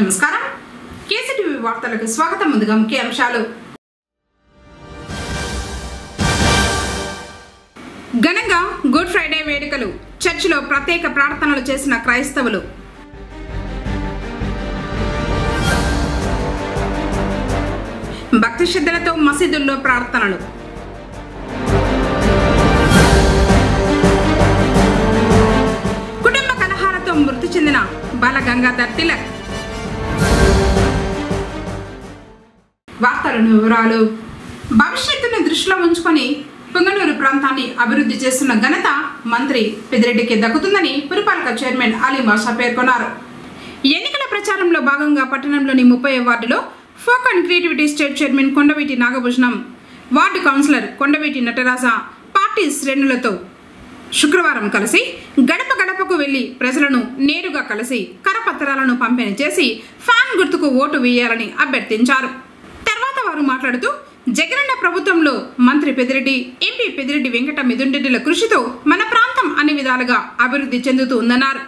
నమస్కారం కేసీటీవీ వార్తలకు స్వాగతం. ముందుగా ముఖ్య అంశాలు. ఘనంగా గుడ్ ఫ్రైడే వేడుకలు. చర్చిలో ప్రత్యేక ప్రార్థనలు చేసిన క్రైస్తవులు. భక్తి శ్రద్ధలతో మసీదుల్లో ప్రార్థనలు. కుటుంబ కలహాలతో మృతి చెందిన బాలగంగాధర్ తిలక్. వార్తలను వివరాలు. భవిష్యత్తును దృష్టిలో ఉంచుకొని పుంగనూరు ప్రాంతాన్ని అభివృద్ధి చేస్తున్న ఘనత మంత్రి పెద్దిరెడ్డికి దక్కుతుందని పురపాలక చైర్మన్ అలీ బాషా పేర్కొన్నారు. ఎన్నికల ప్రచారంలో భాగంగా పట్టణంలోని 30వ వార్డులో folk and creativity state chairman Kondaveeti Nagabhushanam, ward councillor Kondaveeti Nataraja party శ్రేణులతో శుక్రవారం కలిసి గడప గడపకు వెళ్లి ప్రజలను నేరుగా కలిసి కరపత్రాలను పంపిణీ చేసి ఫ్యాన్ గుర్తుకు ఓటు వేయాలని అభ్యర్థించారు. తర్వాత వారు మాట్లాడుతూ జగనన్న ప్రభుత్వంలో మంత్రి పెద్దిరెడ్డి, ఎంపీ పెద్దిరెడ్డి వెంకట మిథున్రెడ్డిల కృషితో మన ప్రాంతం అన్ని విధాలుగా అభివృద్ధి చెందుతూ ఉందన్నారు.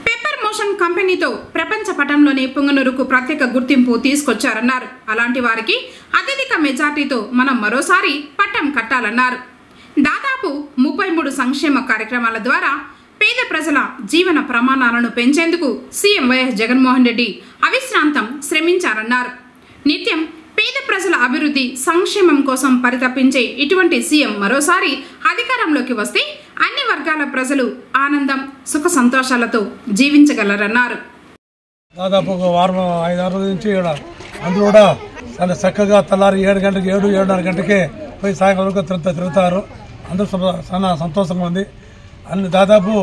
పేపర్ మోషన్ కంపెనీతో ప్రపంచ పటంలోనే పుంగనూరుకు ప్రత్యేక గుర్తింపు తీసుకొచ్చారన్నారు. అలాంటి వారికి అత్యధిక మెజార్టీతో మనం మరోసారి పట్టం కట్టాలన్నారు. దాదాపు 33 సంక్షేమ కార్యక్రమాల ద్వారా పేద ప్రజల జీవన ప్రమాణాలను పెంచేందుకు సీఎం వైఎస్ జగన్మోహన్ రెడ్డి అవిశ్రాంతం శ్రమించారన్నారు. నిత్యం పేద ప్రజల అభివృద్ధి సంక్షేమం కోసం పరితపించే ఇటువంటి సీఎం మరోసారి అధికారంలోకి వస్తే అన్ని వర్గాల ప్రజలు ఆనందం సుఖ సంతోషాలతో జీవించగలరన్నారు. దాదాపు ఒక వారం 5-6 రోజుల నుంచి అందరూ కూడా చాలా చక్కగా తెల్లారి 7 గంటలకు 7-7:30 గంటకే పోయి సాయంకాలం వరకు తిరుగుతారు. అందరూ చాలా సంతోషంగా ఉంది. అన్ని దాదాపు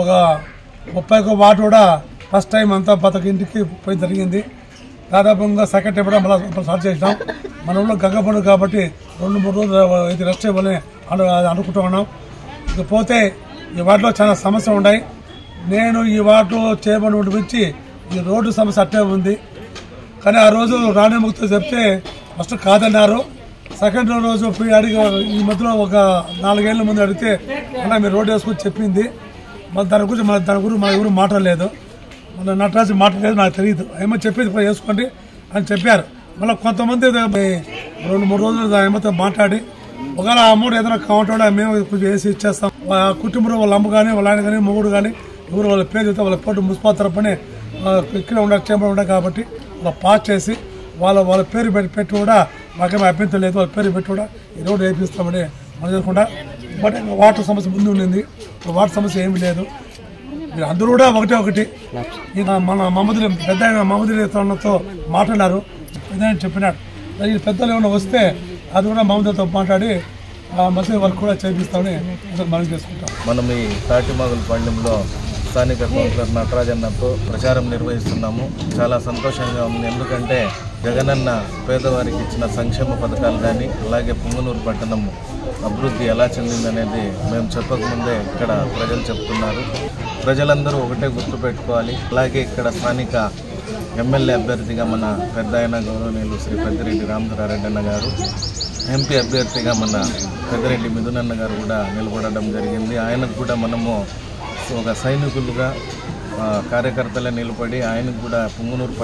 ఒక 31 వార్డు కూడా ఫస్ట్ టైం అంతా ప్రతి ఇంటికి పోయి జరిగింది. దాదాపు ఇంకా సెకండ్ టైం కూడా మళ్ళీ స్టార్ట్ చేసినాం. మన ఊళ్ళో గంగ పండుగ కాబట్టి 2-3 రోజులు ఇది రెస్ట్ ఇవ్వాలని అనుకుంటూ ఉన్నాం. ఇకపోతే ఈ వార్డులో చాలా సమస్యలు ఉన్నాయి. నేను ఈ వార్డు చేయబడి నుంచి ఈ రోడ్డు సమస్య అట్టే ఉంది. కానీ ఆ రోజు రాణిముక్తో చెప్తే ఫస్ట్ కాదన్నారు. సెకండ్ రోజు పోయి అడిగి ఈ మధ్యలో ఒక 4 ఏళ్ల ముందు అడిగితే అన్నా మీరు రోడ్డు వేసుకొని చెప్పింది. దాని గురించి మన ఎవరు మాట్లాడలేదు. మన నటరాజు మాట్లాడలేదు, నాకు తెలియదు. ఏమో చెప్పేది వేసుకోండి అని చెప్పారు. మళ్ళీ కొంతమంది 2-3 రోజులు ఏమైతే మాట్లాడి ఒకవేళ ఆ అమౌంట్ ఏదైనా కావాలంటే మేము కొంచెం వేసి ఇచ్చేస్తాం. కుటుంబంలో వాళ్ళ అమ్మ కానీ వాళ్ళ ఆయన కానీ మొగుడు కానీ ఎవరు వాళ్ళ పేరు చెప్తే వాళ్ళ పోటీ మున్సిపల్ తరపునే ఇక్కడ ఉండాలి చేపలు ఉండాలి కాబట్టి వాళ్ళ పాస్ చేసి వాళ్ళ పేరు పెట్టి కూడా మాకేమో అభ్యంతరం లేదు. వాళ్ళ పేరు పెట్టి కూడా ఈ రోడ్డు వేపిస్తామని మనం చేయకుండా. బట్ వాటర్ సమస్య ముందు ఉండింది, వాటర్ సమస్య ఏమీ లేదు. మీరు అందరూ కూడా ఒకటి మన మహమ్మద్ పెద్ద మహమ్మద్తో మాట్లాడారు. పెద్ద చెప్పినాడు ఈ పెద్దలు ఏమైనా వస్తే అది కూడా మహమ్మద్తో మాట్లాడి మసీదు వర్క్ కూడా చేపిస్తామని మనం చేసుకుంటాం. మనం ఈ తాటిమాగులపాళ్యంలో స్థానిక కౌన్సిలర్ నటరాజన్నతో ప్రచారం నిర్వహిస్తున్నాము. చాలా సంతోషంగా ఉంది. ఎందుకంటే జగనన్న పేదవారికి ఇచ్చిన సంక్షేమ పథకాలు కానీ అలాగే పుంగనూరు పట్టణం అభివృద్ధి ఎలా చెందిందనేది మేము చెప్పకముందే ఇక్కడ ప్రజలు చెప్తున్నారు. ప్రజలందరూ ఒకటే గుర్తుపెట్టుకోవాలి. అలాగే ఇక్కడ స్థానిక ఎమ్మెల్యే అభ్యర్థిగా మన పెద్ద ఆయన గౌరవనీయులు శ్రీ పెద్దిరెడ్డి రామచంద్రారెడ్డి అన్న గారు, ఎంపీ అభ్యర్థిగా మన పెద్దిరెడ్డి మిథునన్న గారు కూడా నిలబడడం జరిగింది. ఆయనకు కూడా మనము ఒక సైనికులుగా కార్యకర్తలే నిలబడి ఆయనకు కూడా పుంగనూరు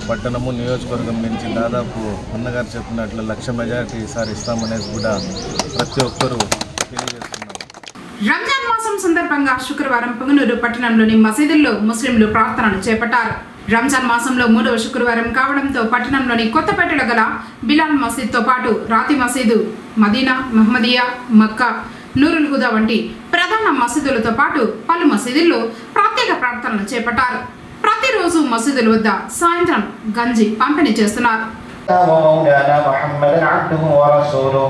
పట్టణము నియోజకవర్గం నుంచి దాదాపు అన్నగారు చెప్పినట్లు 1,00,000 మెజారిటీ ఈసారి ఇస్తామనేసి కూడా ప్రతి ఒక్కరూ తెలియజేస్తున్నారు. రంజాన్ మాసం సందర్భంగా శుక్రవారం పుంగనూరు పట్టణంలోని మసీదుల్లో ముస్లింలు ప్రార్థనలు చేపట్టారు. రంజాన్ మాసంలో 3వ శుక్రవారం కావడంతో పట్టణంలోని కొత్తపేటలో గల బిలాల్ మసీద్తో పాటు రాతి మసీదు, మదీనా, మహమ్మదియా, మక్కా, నూరుల్ హుదా వంటి ప్రధాన మసీదులతో పాటు పలు మసీదుల్లో ప్రత్యేక ప్రార్థనలు చేపట్టారు. ప్రతిరోజు మసీదుల వద్ద సాయంత్రం గంజి పంపిణీ చేస్తున్నారు. ومولانا محمدا عبده ورسوله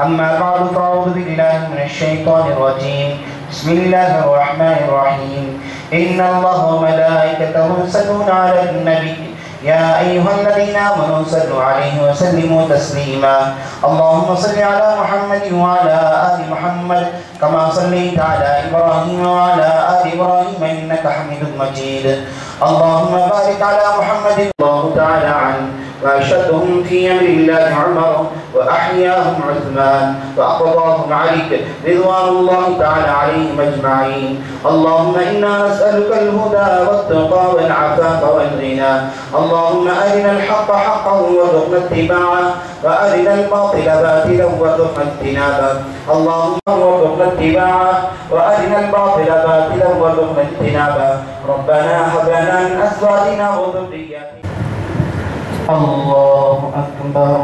أما بعد فأعوذ بالله من الشيطان الرجيم بسم الله الرحمن الرحيم إن الله وملائكته يصلون على النبي يا أيها الذين آمنوا صلوا عليه وسلموا تسليما اللهم صل على محمد وعلى آل محمد كما صليت على إبراهيم وعلى آل إبراهيم إنك حميد مجيد اللهم بارك على محمد الله تعالى عنه وأشهدهم في أمر الله عمر وأحياهم عثمان وأقضاهم عليك رضوان الله تعالى عليهم أجمعين. اللهم إنا نسألك الهدى والتقى والعفاف والغنى. اللهم أرنا الحق حقا وارزقنا اتباعه وأرنا الباطل باطلا وارزقنا اجتنابه. اللهم وارزقنا اتباعه وأرنا الباطل باطلا وارزقنا اجتنابه. ربنا هب لنا من أزواجنا وذرياتنا. الله أكبر.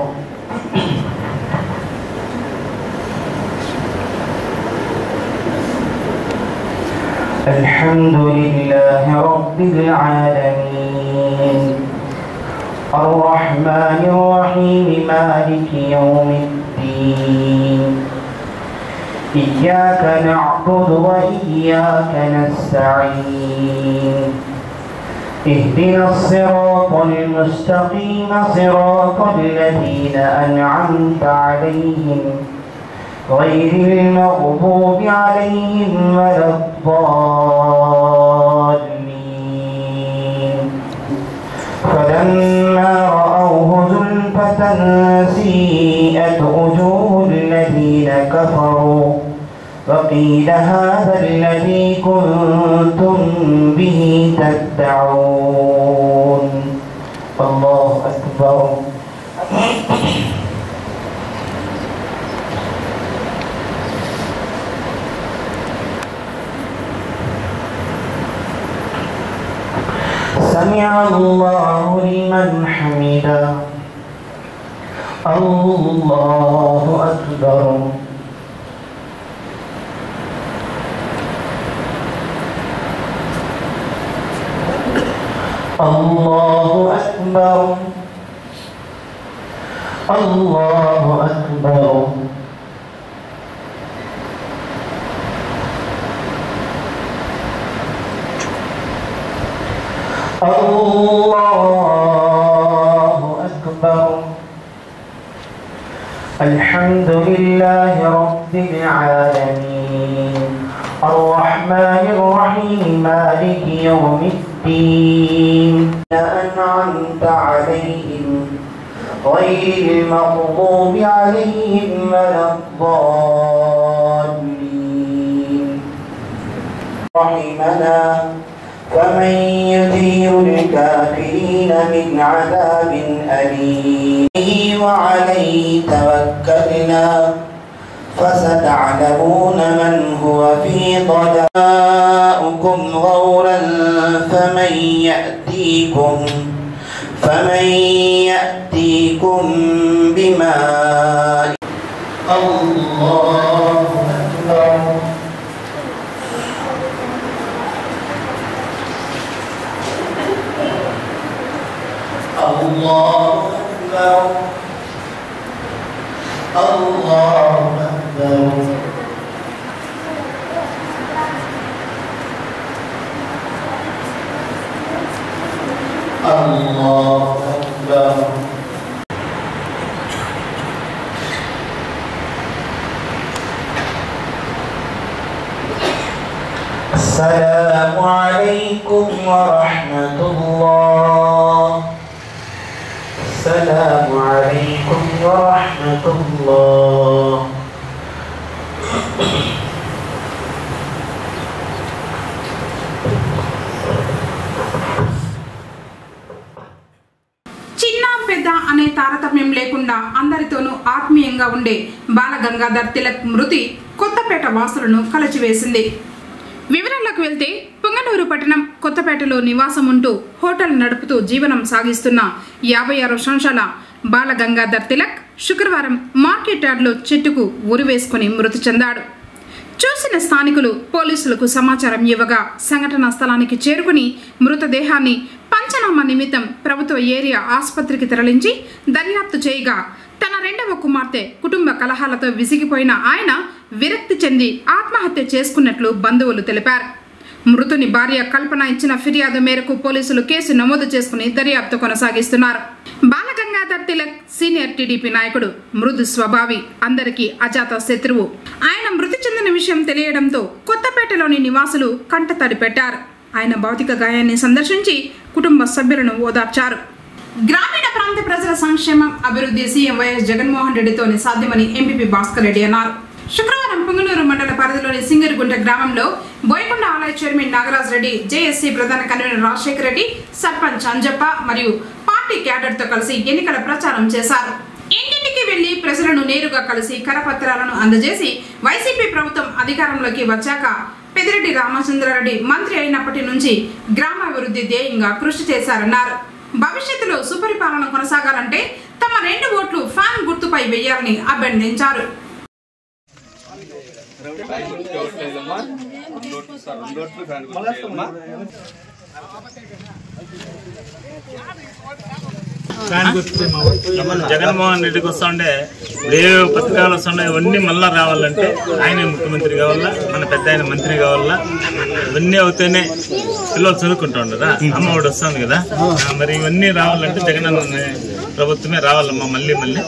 الحمد لله رب العالمين الرحمن الرحيم مالك يوم الدين إياك نعبد وإياك نستعين اهدنا الصراط المستقيم صراط الذين أنعمت عليهم غير المغضوب عليهم ولا الضالين. فلما رأوه زلفة سيئت وجوه الذين كفروا وقيل هذا الذي كنتم به تدعون. الله أكبر. سمع الله لمن حمده. الله أكبر. الله أكبر. الله أكبر. الله أكبر. الحمد لله رب العالمين الرحمن الرحيم مالك يوم الدين أنعمت عليهم غير المغضوب عليهم ولا الضالين. رحمنا فمن يجير الكافرين من عذاب أليم. وعليه توكلنا فستعلمون من هو في ضلالكم غورا فمن يأتيكم بماء. الله أكبر. الله أكبر. الله أكبر. الله أكبر. السلام عليكم ورحمة الله. السلام عليكم ورحمة الله. చిన్న పెద్ద అనే తారతమ్యం లేకుండా అందరితోనూ ఆత్మీయంగా ఉండే బాలగంగాధర్ తిలక్ మృతి కొత్తపేట వాసులను కలచివేసింది. వివరాలకు వెళ్తే పొంగనూరు పట్టణం కొత్తపేటలో నివాసం ఉంటూ హోటల్ నడుపుతూ జీవనం సాగిస్తున్న 56 సంవత్సరాల బాలగంగాధర్ తిలక్ శుక్రవారం మార్కెట్ యార్డ్లో చెట్టుకు ఉరివేసుకుని మృతి చెందాడు. చూసిన స్థానికులు పోలీసులకు సమాచారం ఇవ్వగా సంఘటనా స్థలానికి చేరుకుని మృతదేహాన్ని పంచనామా నిమిత్తం ప్రభుత్వ ఏరియా ఆసుపత్రికి తరలించి దర్యాప్తు చేయగా తన రెండవ కుమార్తె కుటుంబ కలహాలతో విసిగిపోయిన ఆయన విరక్తి చెంది ఆత్మహత్య చేసుకున్నట్లు బంధువులు తెలిపారు. మృతుని భార్య కల్పన ఇచ్చిన ఫిర్యాదు మేరకు పోలీసులు కేసు నమోదు చేసుకుని దర్యాప్తు కొనసాగిస్తున్నారు. బాలగంగాధర్ తిలక్ సీనియర్ టీడీపీ నాయకుడు, మృదు స్వభావి, అందరికీ అజాత శత్రువు. ఆయన మృతి చెందిన విషయం తెలియడంతో కొత్తపేటలోని నివాసులు కంటతడి పెట్టారు. ఆయన భౌతిక గాయాన్ని సందర్శించి కుటుంబ సభ్యులను ఓదార్చారు. గ్రామీణ ప్రాంత ప్రజల సంక్షేమం అభివృద్ధి సీఎం వైఎస్ జగన్మోహన్ రెడ్డితోనే సాధ్యమని ఎంపీపీ భాస్కర్ రెడ్డి అన్నారు. శుక్రవారం పుంగనూరు మండల పరిధిలోని సింగరిగుంట గ్రామంలో బోయకొండ ఆలయ చైర్మన్ నాగరాజ్ రెడ్డి, జేఎస్సీ ప్రధాన కన్వీనర్ రాజశేఖర్ రెడ్డి, సర్పంచ్ అంజప్ప మరియు పార్టీ క్యాడర్ తో కలిసి ఎన్నికల ప్రచారం చేశారు. ఇంటింటికి వెళ్లి ప్రజలను నేరుగా కలిసి కరపత్రాలను అందజేసి వైసీపీ ప్రభుత్వం అధికారంలోకి వచ్చాక పెద్దిరెడ్డి రామచంద్రారెడ్డి మంత్రి అయినప్పటి నుంచి గ్రామాభివృద్ధి ధ్యేయంగా కృషి చేశారన్నారు. భవిష్యత్తులో సుపరిపాలన కొనసాగాలంటే తమ 2 ఓట్లు ఫ్యాన్ గుర్తుపై వేయాలని అభ్యర్థించారు. జగన్మోహన్ రెడ్డికి వస్తుండే ఏ పథకాలు వస్తున్నాయి ఇవన్నీ మళ్ళా రావాలంటే ఆయన ముఖ్యమంత్రి కావాలా, మన పెద్ద ఆయన మంత్రి కావాలా. ఇవన్నీ అవుతేనే పిల్లలు చదువుకుంటుండరా, అమ్మఒడి వస్తుంది కదా. మరి ఇవన్నీ రావాలంటే జగన్ ప్రభుత్వమే రావాలమ్మా. మళ్ళీ 2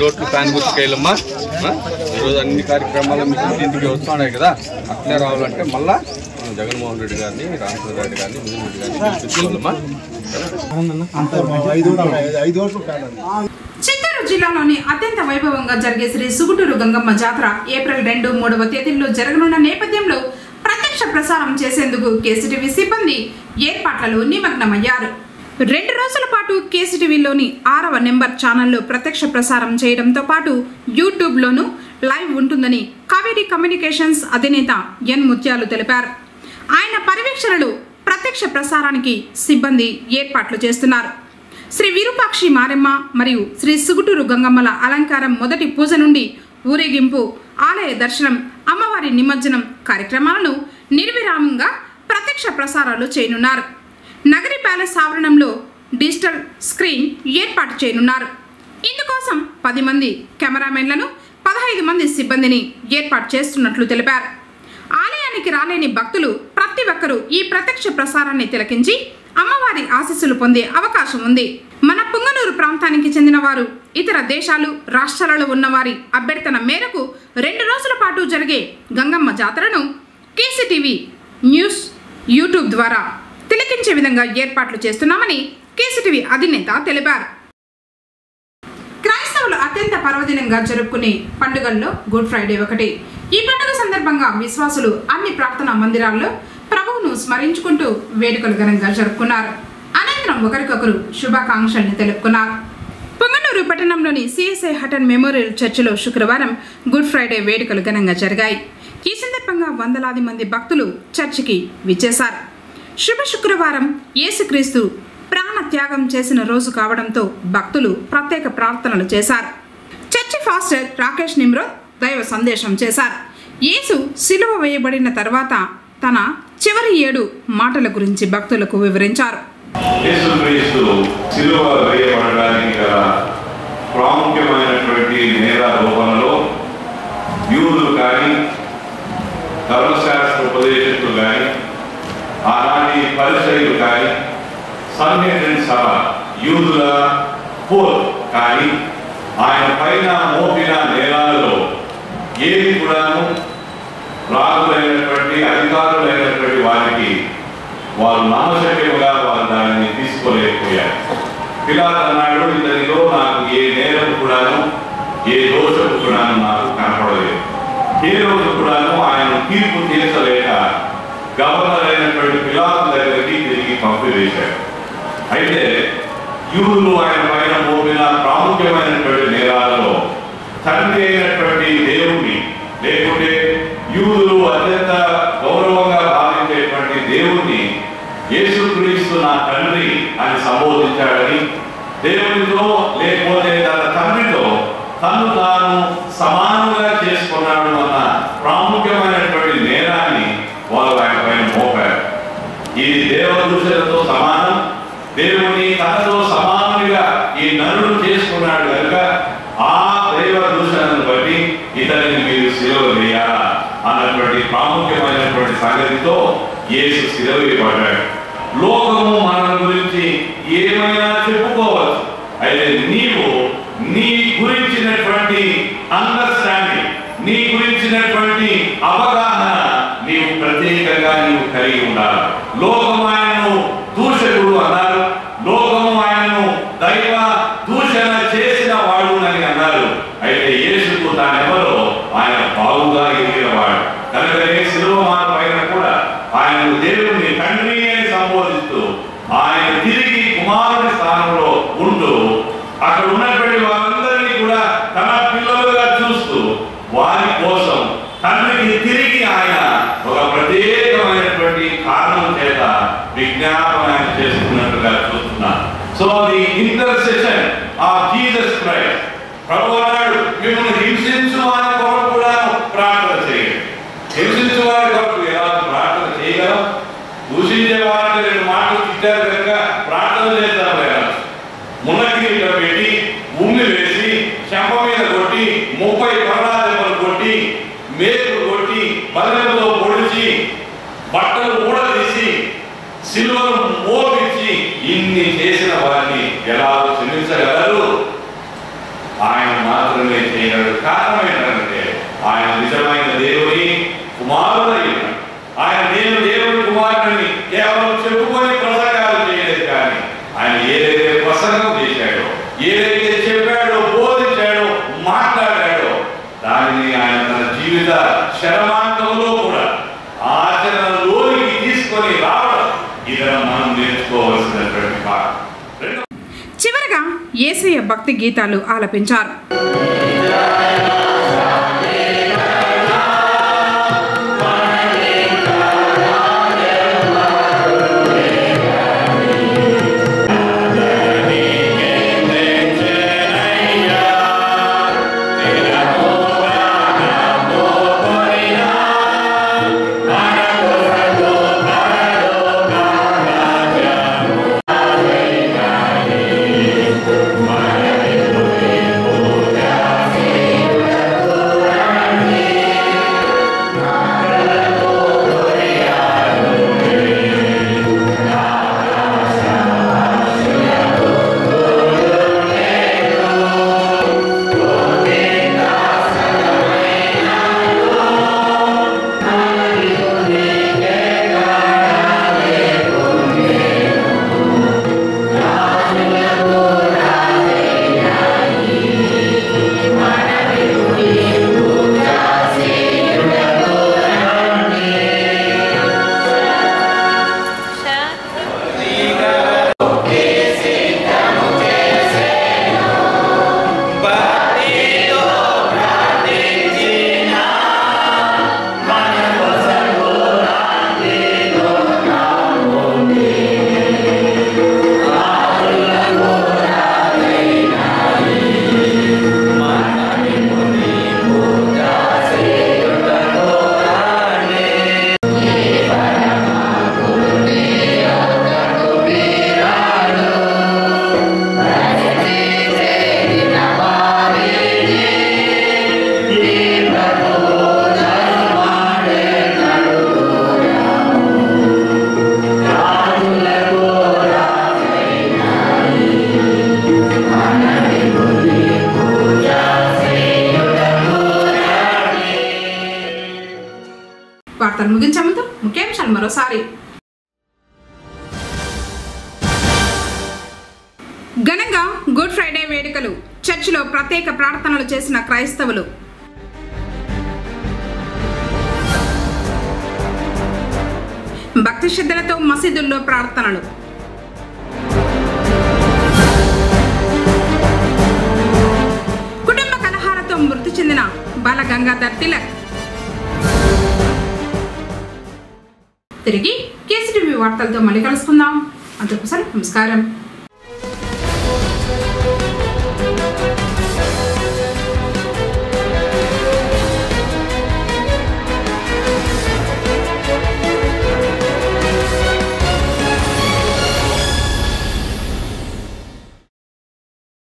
ఓట్లు ఫ్యాన్ గుర్తుకెళ్ళమ్మా. ఈరోజు అన్ని కార్యక్రమాలు మీకు ఇంటికి వస్తున్నాయి కదా, అట్లే రావాలంటే మళ్ళా జగన్మోహన్ రెడ్డి గారిని, రామచంద్ర రెడ్డి గారిని, మిథున్ రెడ్డి గారిని తెచ్చుకోవాలమ్మా. చిత్తూరు జిల్లాలోని అత్యంత వైభవంగా జరిగే శ్రీ సుగుటూరు గంగమ్మ జాతర ఏప్రిల్ 2, 3వ తేదీల్లో జరగనున్న నేపథ్యంలో ప్రత్యక్ష ప్రసారం చేసేందుకు కేసీటీవీ సిబ్బంది ఏర్పాట్లలో నిమగ్నమయ్యారు. 2 రోజుల పాటు కేసీటీవీలోని 6వ నెంబర్ ఛానల్లో ప్రత్యక్ష ప్రసారం చేయడంతో పాటు యూట్యూబ్లోనూ లైవ్ ఉంటుందని కావేరీ కమ్యూనికేషన్స్ అధినేత ఎన్ ముత్యాలు తెలిపారు. ఆయన పర్యవేక్షణలో ప్రత్యక్ష ప్రసారానికి సిబ్బంది ఏర్పాట్లు చేస్తున్నారు. శ్రీ విరూపాక్షి మారెమ్మ మరియు శ్రీ సుగుటూరు గంగమ్మల అలంకారం మొదటి పూజ నుండి ఊరేగింపు, ఆలయ దర్శనం, అమ్మవారి నిమజ్జనం కార్యక్రమాలను నిర్విరామంగా ప్రత్యక్ష ప్రసారాలు చేయనున్నారు. నగరి ప్యాలెస్ ఆవరణంలో డిజిటల్ స్క్రీన్ ఏర్పాటు చేయనున్నారు. ఇందుకోసం 10 మంది కెమెరామెన్లను, 15 మంది సిబ్బందిని ఏర్పాటు చేస్తున్నట్లు తెలిపారు. ఆలయానికి రాలేని భక్తులు ప్రతి ఒక్కరూ ఈ ప్రత్యక్ష ప్రసారాన్ని తిలకించి అమ్మవారి ఆశీస్సులు పొందే అవకాశం ఉంది. మన పుంగనూరు ప్రాంతానికి చెందిన వారు ఇతర దేశాలు, రాష్ట్రాలలో ఉన్నవారి అభ్యర్థన మేరకు 2 రోజుల పాటు జరిగే గంగమ్మ జాతరను కేసీటీవీ న్యూస్ యూట్యూబ్ ద్వారా తిలకించే విధంగా ఏర్పాట్లు చేస్తున్నామని కేసీటీవీ అధినేత తెలిపారు. క్రైస్తవులు అత్యంత పర్వదినంగా జరుపుకునే పండుగల్లో గుడ్ ఫ్రైడే ఒకటి. ఈ పండుగ సందర్భంగా విశ్వాసులు అన్ని ప్రార్థనా మందిరాల్లో ప్రభువును స్మరించుకుంటూ వేడుకలు ఘనంగా జరుపుకున్నారు. అనంతరం ఒకరికొకరు శుభాకాంక్షల్ని తెలుపుకున్నారు. పుంగనూరు పట్టణంలోని సిఎస్ఐ హటన్ మెమోరియల్ చర్చిలో శుక్రవారం గుడ్ ఫ్రైడే వేడుకలు ఘనంగా జరిగాయి. ఈ సందర్భంగా వందలాది మంది భక్తులు చర్చికి విచ్చేశారు. శుభ శుక్రవారం యేసుక్రీస్తు ప్రాణ త్యాగం చేసిన రోజు కావడంతో భక్తులు ప్రత్యేక ప్రార్థనలు చేశారు. చర్చి ఫాస్టర్ రాకేష్ నిమ్రో దైవ సందేశం చేశారు. యేసు సిలువ వేయబడిన తర్వాత తన చివరి 7 మాటల గురించి భక్తులకు వివరించారు. యేసుక్రీస్తు సిలువ వేయబడడానికి గల ప్రాముఖ్యమైనటువంటి నేరారోపణలో యూదులు కానీ, ధర్మశాస్త్ర ఉపదేశకులు కానీ, ఆనాటి పరిసయ్యులు కానీ, సన్హెడ్రిన్ సభ యూదుల పోల్ కానీ ఆయన పైన మోపిన నేరాలలో ఏది కూడాను రాజులైనటువంటి, అధికారులైనటువంటి వారికి వారు నమ్మశక్యముగా వారు దానిని తీసుకోలేకపోయారు. పిలాతు అన్నాడు, ఇతనిలో నాకు ఏ నేరం కూడాను, ఏ దోషం కూడాను నాకు కనపడలేదు. ఏ రోజు కూడాను ఆయన తీర్పు తీర్చలేక గవర్నర్ అయినటువంటి పిలాతు దగ్గరికి తిరిగి పంపివేశారు. అయితే యూదులు ఆయన పైన మోపిన ప్రాముఖ్యమైనటువంటి నేరాలలో తండ్రి అయినటువంటి దేవుణ్ణి, లేకుంటే యూదులు అత్యంత గౌరవంగా భావించేటువంటి దేవుణ్ణి యేసుక్రీస్తు నా తండ్రి అని సంబోధించాడని, దేవునితో లేకపోతే తన తండ్రితో తను తాను సమానంగా చేసుకున్నాడు అన్న ప్రాముఖ్యమైనటువంటి నేరాన్ని వారు ఆయన పైన మోపారు. ఇది దేవదూషణతో సమానం. దేవుని తనతో సమానంగా ఈ నరుడు చేసుకున్నాడు కనుక ఆ దైవ దూషణను బట్టి ఇతనిని మీరు సిలువ వేయాలా అన్నటువంటి ప్రాముఖ్యమైనటువంటి సంగతితో యేసు సిలువ వేయబడ్డాడు. లోకము మన గురించి ఏమైనా చెప్పుకోవచ్చు, అయితే నీవు నీ గురించినటువంటి అండర్స్టాండింగ్, నీ గురించినటువంటి అవగాహన నీవు ప్రత్యేకంగా నీవు కలిగి ఉండాలి. లోకం ఆయనను దూషకుడు వారి కోసం తండ్రికి తిరిగి ఆయన ఒక ప్రత్యేకమైనటువంటి కారణం చేత విజ్ఞాపన చేస్తున్నట్టుగా చూస్తున్నారు. So the intercession of Jesus Christ. ప్రభువు అన్నాడు, మిమ్మల్ని హింసించు వారి కొరకు కూడా ప్రార్థన చేయండి. హింసించు వారి కొరకు ఎలా ప్రార్థన చేయగలం? దూషించే వారిని 2 మాటలు తిట్టారు కనుక ప్రార్థన చేద్దాం లేదా? మునకిరీట పెట్టి ఉమ్మి వేసి చెంప మీద కొట్టి 30 కొరడాదెబ్బలు కొట్టి మేకులు కొట్టి బల్లెంతో పొడిచి బట్టలు ఊడదీసి సిలువను మోపించి ఇన్ని చేసిన వారిని ఎలా క్షమించగలరు? ఆయన మాత్రమే చేయగలడు. కారణం ఏంటంటే ఆయన నిజమైన దేవుని కుమారుడై ఉన్నాడు. ఆయన నేను దేవుని కుమారుడిని కేవలం చెప్పుకొని ప్రసంగాలు చేయలేదు, కానీ ఆయన ఏదైతే ప్రసంగం చేశాడో, ఏదైతే చెప్పాడో, బోధించాడో, మాట్లాడాడో దానిని ఆయన తన జీవిత శరమాంతంలో కూడా ఆచరణలోనికి తీసుకొని రావడం ఇది మనం నేర్చుకోవాల్సినటువంటి పాఠం. చివరగా యేసయ్య భక్తి గీతాలు ఆలపించారు. వార్తలు ముగించే ముందు ముఖ్యాంశాలు మరోసారి. ఘనంగా గుడ్ ఫ్రైడే వేడుకలు. చర్చిలో ప్రత్యేక ప్రార్థనలు చేసిన క్రైస్తవులు. భక్తి శ్రద్ధలతో మసీదుల్లో ప్రార్థనలు. కుటుంబ కలహాలతో మృతి చెందిన బాల గంగాధర్ తిలక్. తిరిగి కేసీటీవీ వార్తలతో మళ్ళీ కలుసుకుందాం. అంతకు నమస్కారం.